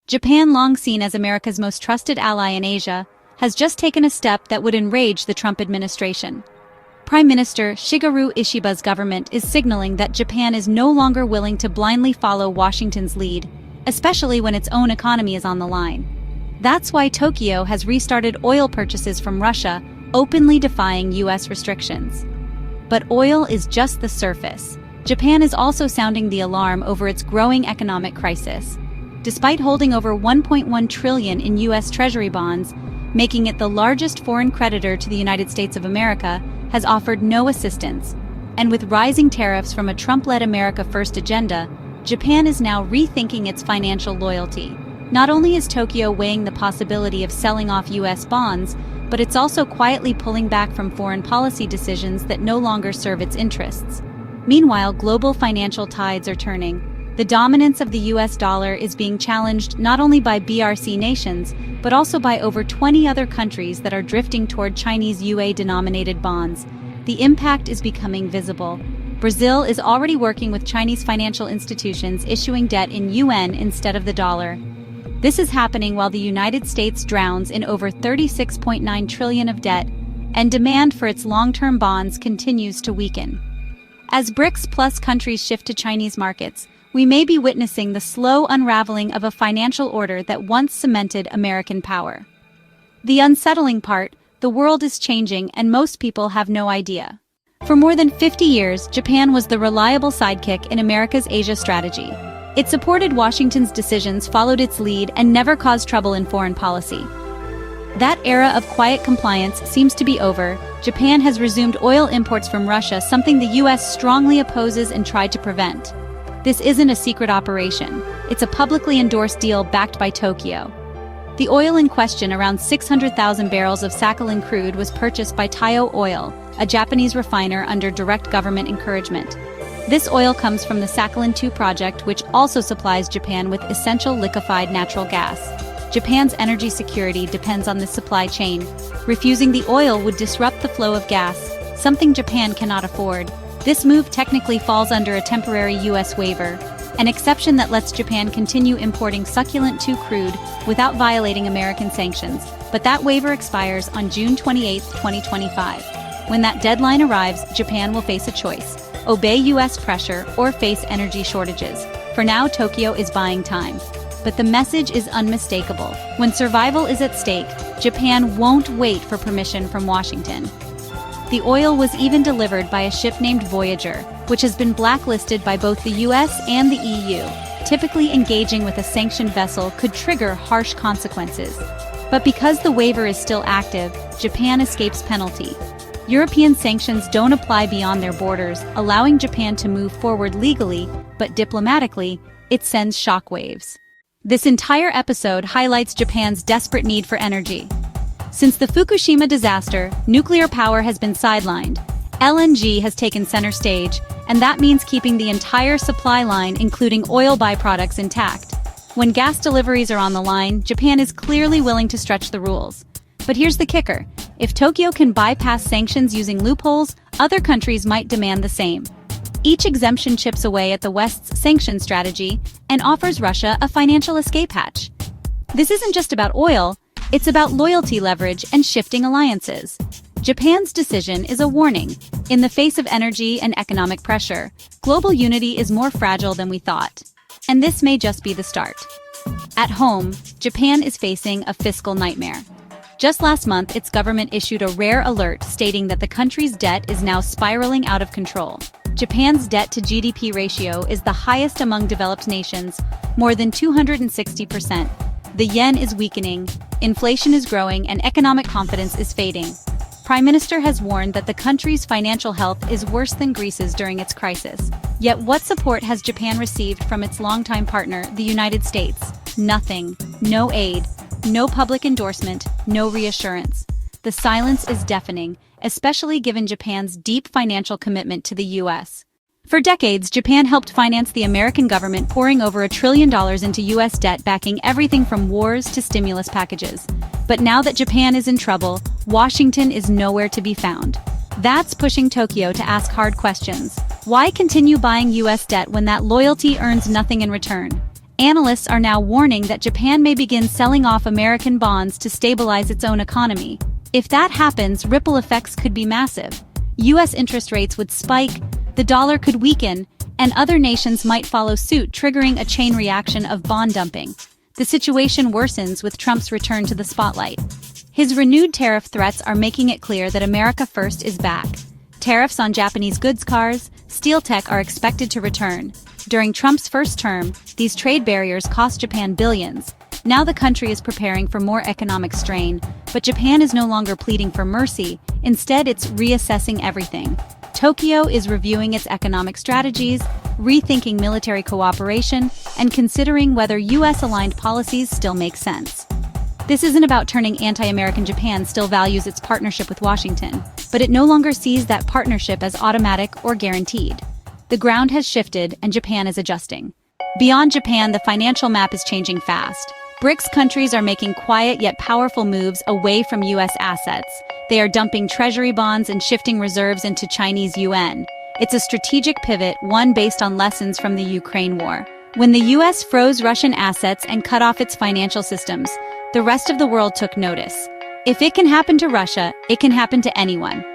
Japan, long seen as America's most trusted ally in Asia, has just taken a step that would enrage the Trump administration. Prime Minister Shigeru Ishiba's government is signaling that Japan is no longer willing to blindly follow Washington's lead, especially when its own economy is on the line. That's why Tokyo has restarted oil purchases from Russia, openly defying US restrictions. But oil is just the surface. Japan is also sounding the alarm over its growing economic crisis. Despite holding over $1.1 trillion in US Treasury bonds, making it the largest foreign creditor to the United States of America, has offered no assistance. And with rising tariffs from a Trump-led America First agenda, Japan is now rethinking its financial loyalty. Not only is Tokyo weighing the possibility of selling off US bonds, but it's also quietly pulling back from foreign policy decisions that no longer serve its interests. Meanwhile, global financial tides are turning. The dominance of the US dollar is being challenged not only by BRICS nations, but also by over 20 other countries that are drifting toward Chinese yuan-denominated bonds. The impact is becoming visible. Brazil is already working with Chinese financial institutions issuing debt in yuan instead of the dollar. This is happening while the United States drowns in over $36.9 trillion of debt, and demand for its long-term bonds continues to weaken. As BRICS plus countries shift to Chinese markets, we may be witnessing the slow unraveling of a financial order that once cemented American power. The unsettling part, the world is changing and most people have no idea. For more than 50 years, Japan was the reliable sidekick in America's Asia strategy. It supported Washington's decisions, followed its lead, and never caused trouble in foreign policy. That era of quiet compliance seems to be over. Japan has resumed oil imports from Russia, something the US strongly opposes and tried to prevent. This isn't a secret operation. It's a publicly endorsed deal backed by Tokyo. The oil in question, around 600,000 barrels of Sakhalin crude, was purchased by Taiyo Oil, a Japanese refiner under direct government encouragement. This oil comes from the Sakhalin II project, which also supplies Japan with essential liquefied natural gas. Japan's energy security depends on this supply chain. Refusing the oil would disrupt the flow of gas, something Japan cannot afford. This move technically falls under a temporary US waiver, an exception that lets Japan continue importing Succulent 2 crude without violating American sanctions, but that waiver expires on June 28, 2025. When that deadline arrives, Japan will face a choice: obey US pressure or face energy shortages. For now, Tokyo is buying time. But the message is unmistakable. When survival is at stake, Japan won't wait for permission from Washington. The oil was even delivered by a ship named Voyager, which has been blacklisted by both the US and the EU. Typically, engaging with a sanctioned vessel could trigger harsh consequences. But because the waiver is still active, Japan escapes penalty. European sanctions don't apply beyond their borders, allowing Japan to move forward legally, but diplomatically, it sends shockwaves. This entire episode highlights Japan's desperate need for energy. Since the Fukushima disaster, nuclear power has been sidelined. LNG has taken center stage, and that means keeping the entire supply line, including oil byproducts, intact. When gas deliveries are on the line, Japan is clearly willing to stretch the rules. But here's the kicker: if Tokyo can bypass sanctions using loopholes, other countries might demand the same. Each exemption chips away at the West's sanction strategy and offers Russia a financial escape hatch. This isn't just about oil, it's about loyalty leverage and shifting alliances. Japan's decision is a warning. In the face of energy and economic pressure, global unity is more fragile than we thought. And this may just be the start. At home, Japan is facing a fiscal nightmare. Just last month, its government issued a rare alert stating that the country's debt is now spiraling out of control. Japan's debt-to-GDP ratio is the highest among developed nations, more than 260%. The yen is weakening, inflation is growing, and economic confidence is fading. Prime Minister has warned that the country's financial health is worse than Greece's during its crisis. Yet what support has Japan received from its longtime partner, the United States? Nothing. No aid. No public endorsement. No reassurance. The silence is deafening, especially given Japan's deep financial commitment to the US. For decades, Japan helped finance the American government, pouring over $1 trillion into US debt, backing everything from wars to stimulus packages. But now that Japan is in trouble, Washington is nowhere to be found. That's pushing Tokyo to ask hard questions. Why continue buying US debt when that loyalty earns nothing in return? Analysts are now warning that Japan may begin selling off American bonds to stabilize its own economy. If that happens, ripple effects could be massive. US interest rates would spike, the dollar could weaken, and other nations might follow suit, triggering a chain reaction of bond dumping. The situation worsens with Trump's return to the spotlight. His renewed tariff threats are making it clear that America First is back. Tariffs on Japanese goods, cars, steel tech are expected to return. During Trump's first term, these trade barriers cost Japan billions. Now the country is preparing for more economic strain, but Japan is no longer pleading for mercy. Instead, it's reassessing everything. Tokyo is reviewing its economic strategies, rethinking military cooperation, and considering whether US-aligned policies still make sense. This isn't about turning anti-American. Japan still values its partnership with Washington, but it no longer sees that partnership as automatic or guaranteed. The ground has shifted, and Japan is adjusting. Beyond Japan, the financial map is changing fast. BRICS countries are making quiet yet powerful moves away from US assets. They are dumping treasury bonds and shifting reserves into Chinese yuan. It's a strategic pivot, one based on lessons from the Ukraine war. When the US froze Russian assets and cut off its financial systems, the rest of the world took notice. If it can happen to Russia, it can happen to anyone.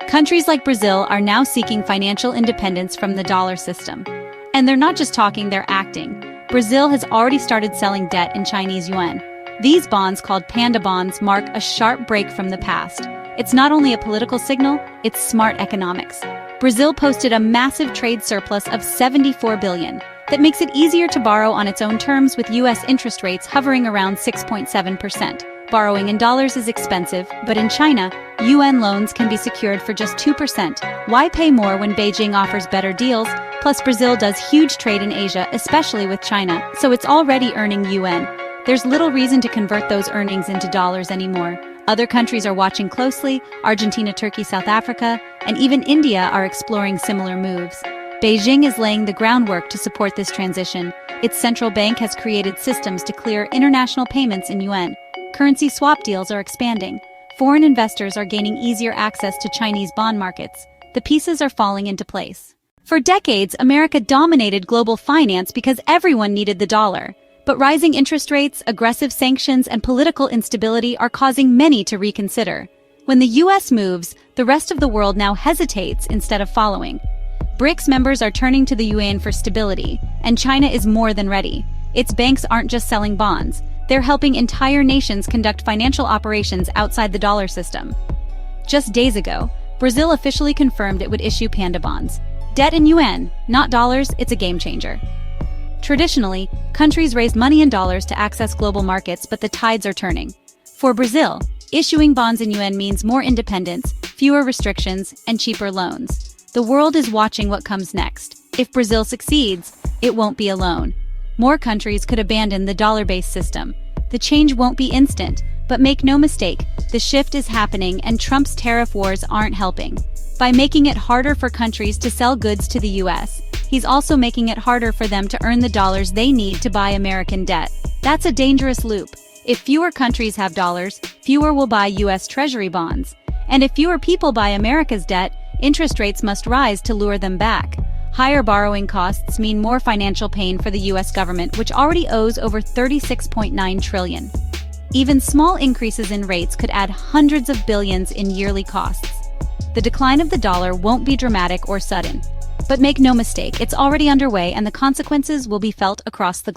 Countries like Brazil are now seeking financial independence from the dollar system. And they're not just talking, they're acting. Brazil has already started selling debt in Chinese yuan. These bonds, called panda bonds, mark a sharp break from the past. It's not only a political signal, it's smart economics. Brazil posted a massive trade surplus of $74 billion. That makes it easier to borrow on its own terms, with US interest rates hovering around 6.7%. Borrowing in dollars is expensive, but in China, yuan loans can be secured for just 2%. Why pay more when Beijing offers better deals? Plus, Brazil does huge trade in Asia, especially with China, so it's already earning yuan. There's little reason to convert those earnings into dollars anymore. Other countries are watching closely. Argentina, Turkey, South Africa, and even India are exploring similar moves. Beijing is laying the groundwork to support this transition. Its central bank has created systems to clear international payments in yuan. Currency swap deals are expanding. Foreign investors are gaining easier access to Chinese bond markets. The pieces are falling into place. For decades, America dominated global finance because everyone needed the dollar. But rising interest rates, aggressive sanctions, and political instability are causing many to reconsider. When the US moves, the rest of the world now hesitates instead of following. BRICS members are turning to the yuan for stability, and China is more than ready. Its banks aren't just selling bonds, they're helping entire nations conduct financial operations outside the dollar system. Just days ago, Brazil officially confirmed it would issue panda bonds. Debt in yuan, not dollars, it's a game changer. Traditionally, countries raised money in dollars to access global markets, but the tides are turning. For Brazil, issuing bonds in yuan means more independence, fewer restrictions, and cheaper loans. The world is watching what comes next. If Brazil succeeds, it won't be alone. More countries could abandon the dollar-based system. The change won't be instant, but make no mistake, the shift is happening, and Trump's tariff wars aren't helping. By making it harder for countries to sell goods to the US, he's also making it harder for them to earn the dollars they need to buy American debt. That's a dangerous loop. If fewer countries have dollars, fewer will buy US Treasury bonds. And if fewer people buy America's debt, interest rates must rise to lure them back. Higher borrowing costs mean more financial pain for the US government, which already owes over $36.9 trillion. Even small increases in rates could add hundreds of billions in yearly costs. The decline of the dollar won't be dramatic or sudden. But make no mistake, it's already underway, and the consequences will be felt across the globe.